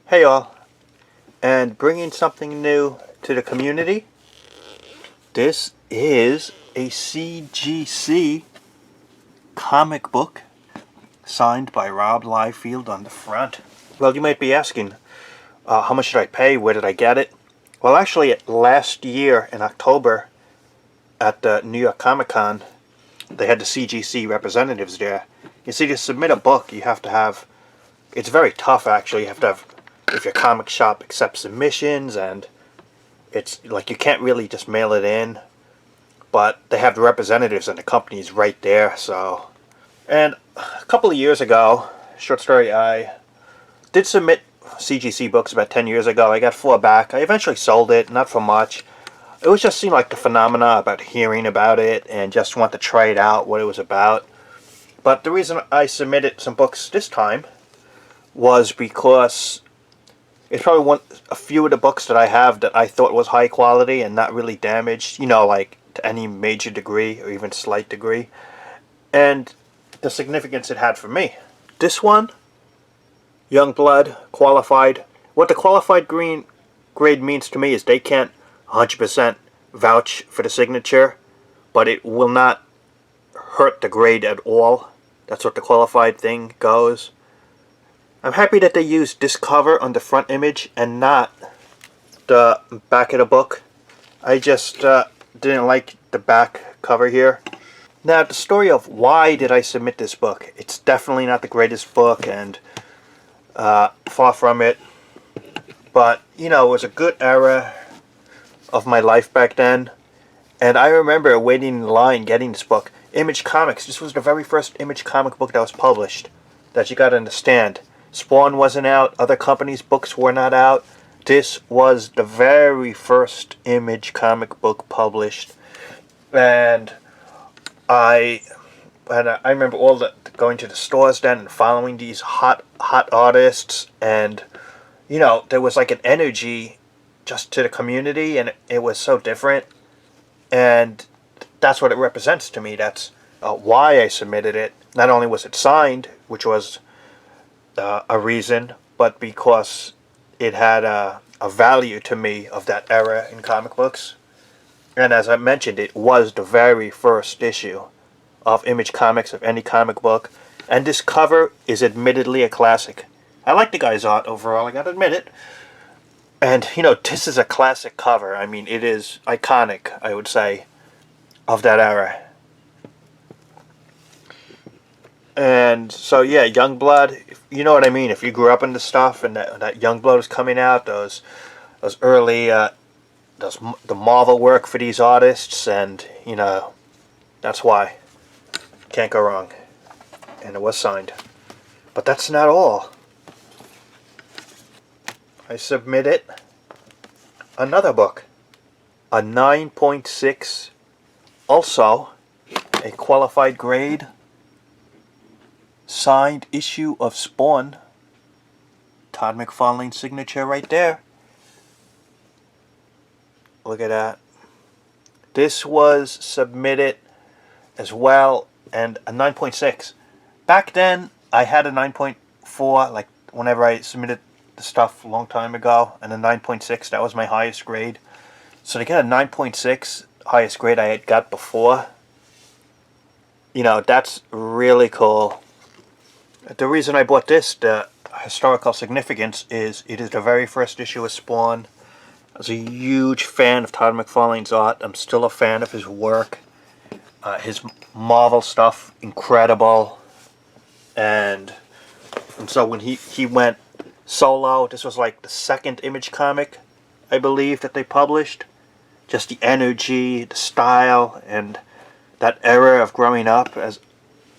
Hey all, and bringing something new to the community. This is a CGC comic book signed by Rob Liefeld on the front. Well, you might be asking, how much did I pay? Where did I get it? Well, actually, last year in October at the New York Comic Con, they had the CGC representatives there. You see, to submit a book, you have to have, it's very tough actually, you have to have, if your comic shop accepts submissions, and it's like you can't really just mail it in, but they have the representatives and the companies right there. So, and a couple of years ago, short story, I did submit CGC books about 10 years ago. I got 4 back. I eventually sold it, not for much. It was just seemed like the phenomena about hearing about it and just want to try it out, what it was about. But the reason I submitted some books this time was because it's probably a few of the books that I have that I thought was high quality and not really damaged, like to any major degree or even slight degree, and the significance it had for me. This one, Young Blood, qualified. What the qualified grade means to me is they can't 100% vouch for the signature, but it will not hurt the grade at all. That's what the qualified thing goes. I'm happy that they used this cover on the front image and not the back of the book. I just didn't like the back cover here. Now, the story of why did I submit this book? It's definitely not the greatest book, and far from it. But, it was a good era of my life back then. And I remember waiting in line getting this book. Image Comics. This was the very first Image comic book that was published. That you gotta understand. Spawn wasn't out. Other companies' books were not out. This was the very first Image comic book published. And I remember going to the stores then and following these hot artists, and there was like an energy just to the community, and it was so different, and that's what it represents to me. That's why I submitted it. Not only was it signed, which was a reason, but because it had a value to me of that era in comic books. And as I mentioned, it was the very first issue of Image Comics, of any comic book. And this cover is admittedly a classic. I like the guy's art overall, I gotta admit it. And, this is a classic cover. I mean, it is iconic, I would say, of that era. And so, yeah, Youngblood, you know what I mean. If you grew up in the stuff and that Youngblood was coming out, those early, the Marvel work for these artists, and, that's why. Can't go wrong. And it was signed. But that's not all. I submitted another book. A 9.6, also a qualified grade, signed issue of Spawn. Todd McFarlane's signature right there. Look at that. This was submitted as well, and a 9.6. Back then, I had a 9.4, like whenever I submitted the stuff a long time ago, and a 9.6, that was my highest grade. So to get a 9.6, highest grade I had got before, that's really cool. The reason I bought this, the historical significance, is it is the very first issue of Spawn. I was a huge fan of Todd McFarlane's art. I'm still a fan of his work. His Marvel stuff, incredible. And so when he went solo, this was like the second Image comic, I believe, that they published. Just the energy, the style, and that era of growing up, as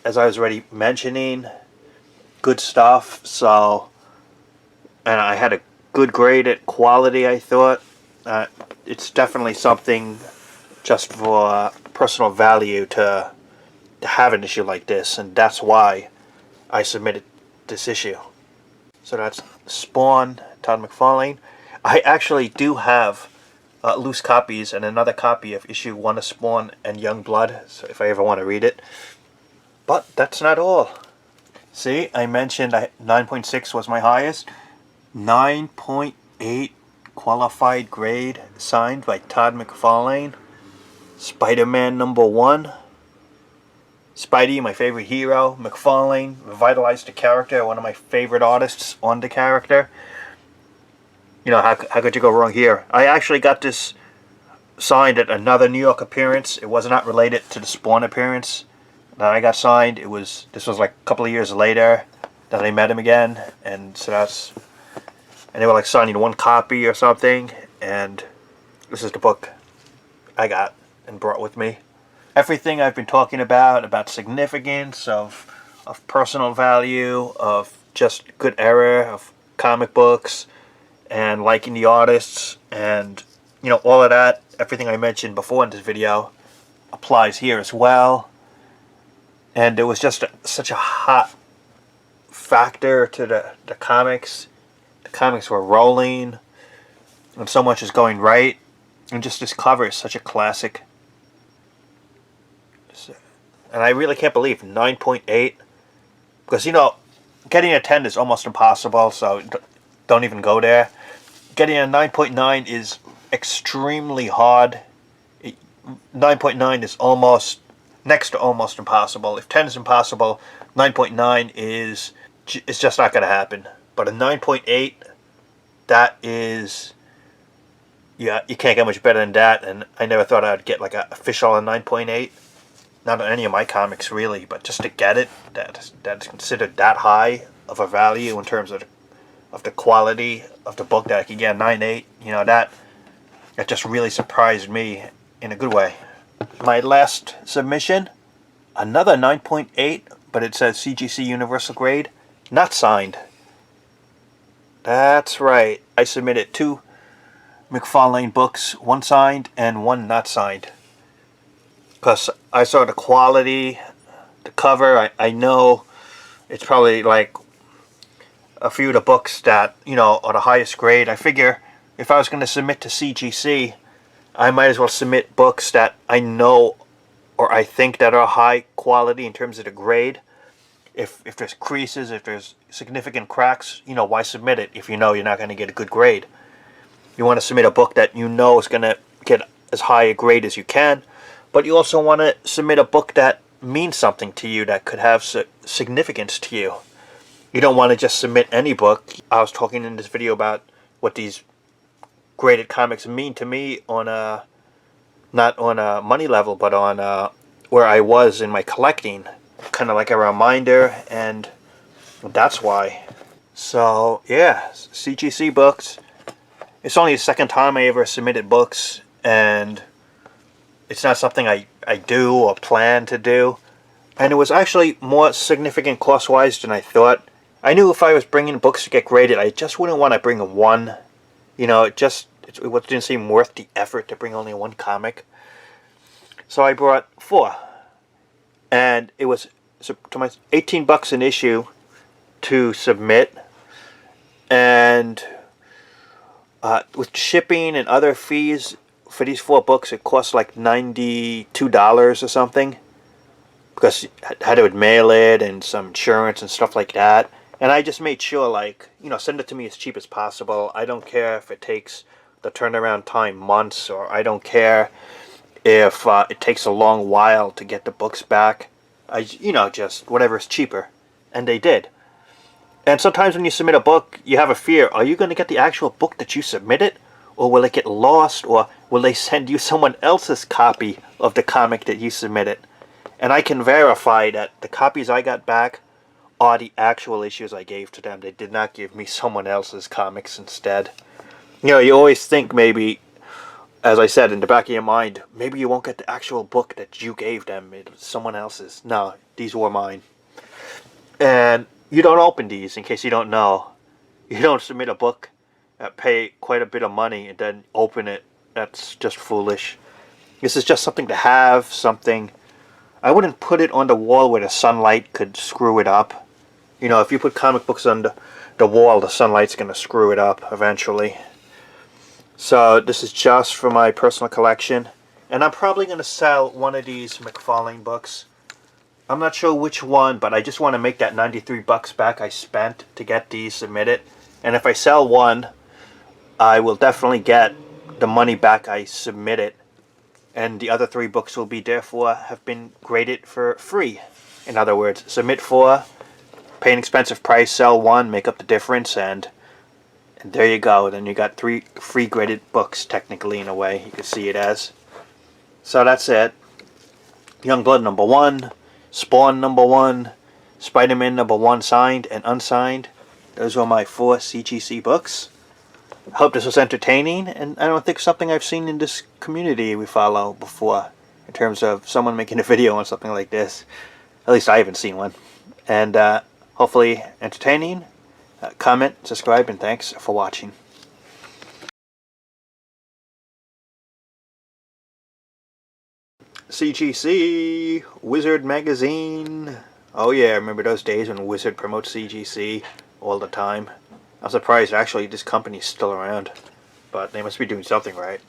I was already mentioning. Good stuff. So, and I had a good grade at quality, I thought. It's definitely something just for personal value to have an issue like this, and that's why I submitted this issue. So that's Spawn, Todd McFarlane. I actually do have loose copies and another copy of issue 1 of Spawn and Young Blood, so if I ever want to read it. But that's not all. See, I mentioned 9.6 was my highest. 9.8 qualified grade signed by Todd McFarlane. Spider-Man #1. Spidey, my favorite hero. McFarlane revitalized the character, one of my favorite artists on the character. You know, how could you go wrong here? I actually got this signed at another New York appearance. It was not related to the Spawn appearance that I got signed. This was like a couple of years later that I met him again, and so and they were like signing one copy or something, and this is the book I got and brought with me. Everything I've been talking about significance, of personal value, of just good era, of comic books, and liking the artists, and you know, all of that, everything I mentioned before in this video applies here as well. And it was just such a hot factor to the comics. The comics were rolling, and so much is going right, and just this cover is such a classic. And I really can't believe 9.8, because you know, getting a 10 is almost impossible, so don't even go there. Getting a 9.9 is extremely hard. 9.9 is almost next to almost impossible. If 10 is impossible, 9.9 is just not going to happen. But a 9.8, that is, yeah, you can't get much better than that. And I never thought I'd get like a official 9.8. Not on any of my comics really, but just to get it, that's considered that high of a value in terms of the quality of the book, that I could get a 9.8. You know, that just really surprised me in a good way. My last submission, another 9.8, but it says CGC Universal Grade, not signed. That's right. I submitted 2 McFarlane books, 1 signed and 1 not signed. Because I saw the quality, the cover, I know it's probably like a few of the books that, you know, are the highest grade. I figure if I was going to submit to CGC, I might as well submit books that I know or I think that are high quality in terms of the grade. If there's creases, if there's significant cracks, you know, why submit it if you know you're not going to get a good grade? You want to submit a book that you know is going to get as high a grade as you can, but you also want to submit a book that means something to you, that could have significance to you. You don't want to just submit any book. I was talking in this video about what these graded comics mean to me on a, not on a money level, but on where I was in my collecting. Kind of like a reminder, and that's why. So yeah, CGC books. It's only the second time I ever submitted books, and it's not something I do or plan to do. And it was actually more significant cost-wise than I thought. I knew if I was bringing books to get graded, I just wouldn't want to bring 1. You know, it didn't seem worth the effort to bring only 1 comic. So I brought 4. And it was $18 an issue to submit. And with shipping and other fees for these 4 books, it cost like $92 or something. Because I had to mail it and some insurance and stuff like that. And I just made sure, like, you know, send it to me as cheap as possible. I don't care if it takes the turnaround time months, or I don't care if it takes a long while to get the books back. You know, just whatever is cheaper. And they did. And sometimes when you submit a book, you have a fear. Are you going to get the actual book that you submitted? Or will it get lost? Or will they send you someone else's copy of the comic that you submitted? And I can verify that the copies I got back are the actual issues I gave to them. They did not give me someone else's comics instead. You know, you always think maybe, as I said, in the back of your mind, maybe you won't get the actual book that you gave them. It was someone else's. No, these were mine. And you don't open these, in case you don't know. You don't submit a book, pay quite a bit of money, and then open it. That's just foolish. This is just something to have, something. I wouldn't put it on the wall where the sunlight could screw it up. You know, if you put comic books on the wall, the sunlight's going to screw it up eventually. So this is just for my personal collection. And I'm probably going to sell one of these McFarlane books I'm not sure which one, but I just want to make that 93 bucks back I spent to get these submitted. And if I sell one, I will definitely get the money back I submitted. And the other 3 books will be therefore have been graded for free. In other words, submit 4, pay an expensive price, sell 1, make up the difference, and there you go. Then you got 3 free graded books, technically, in a way you could see it as. So that's it. Youngblood number 1, Spawn number 1, Spider-Man number 1 signed and unsigned. Those were my 4 CGC books. I hope this was entertaining, and I don't think something I've seen in this community we follow before, in terms of someone making a video on something like this. At least I haven't seen one. And hopefully entertaining. Comment, subscribe, and thanks for watching. CGC Wizard Magazine. Oh yeah, remember those days when Wizard promotes CGC all the time? I'm surprised actually this company's still around, but they must be doing something right.